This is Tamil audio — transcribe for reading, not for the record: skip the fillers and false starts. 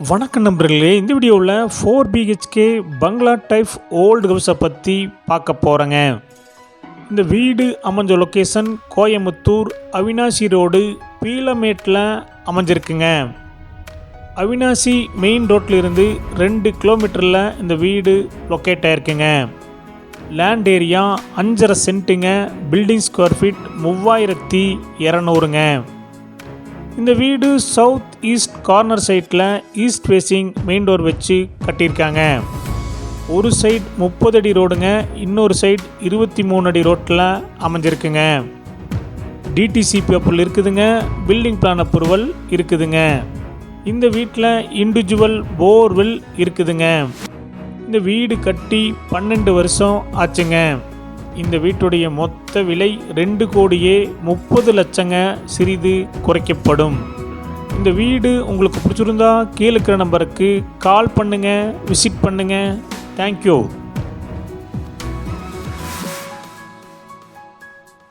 வணக்கம் நண்பர்களே, இந்த வீடியோவில் 4 BHK பங்களா டைப் ஓல்டு ஹவுஸை பற்றி பார்க்க போகிறேங்க. இந்த வீடு அமைஞ்ச லொக்கேஷன் கோயம்புத்தூர் அவினாசி ரோடு பீளமேட்டில் அமைஞ்சிருக்குங்க. அவினாசி மெயின் ரோட்டில் இருந்து 2 கிலோமீட்டரில் இந்த வீடு லொக்கேட் ஆகிருக்குங்க. லேண்ட் ஏரியா 5.5 சென்ட்டுங்க. பில்டிங் ஸ்கொயர் ஃபீட் 3200ங்க. இந்த வீடு சவுத் ஈஸ்ட் கார்னர் சைட்டில் ஈஸ்ட் ஃபேஸிங் மெயின் டோர் வச்சு கட்டியிருக்காங்க. ஒரு சைடு 30 அடி ரோடுங்க, இன்னொரு சைடு 23 அடி ரோட்டில் அமைஞ்சிருக்குங்க. டிடிசி பேப்பர் இருக்குதுங்க. பில்டிங் பிளான் அப்ரூவல் இருக்குதுங்க. இந்த வீட்டில் இண்டிவிஜுவல் போர்வெல் இருக்குதுங்க. இந்த வீடு கட்டி 12 வருஷம் ஆச்சுங்க. இந்த வீட்டுடைய மொத்த விலை 2,30,00,000ங்க. சிறிது குறைக்கப்படும். இந்த வீடு உங்களுக்கு பிடிச்சிருந்தா கீழே இருக்கிற நம்பருக்கு கால் பண்ணுங்கள், விசிட் பண்ணுங்கள். தேங்க்யூ.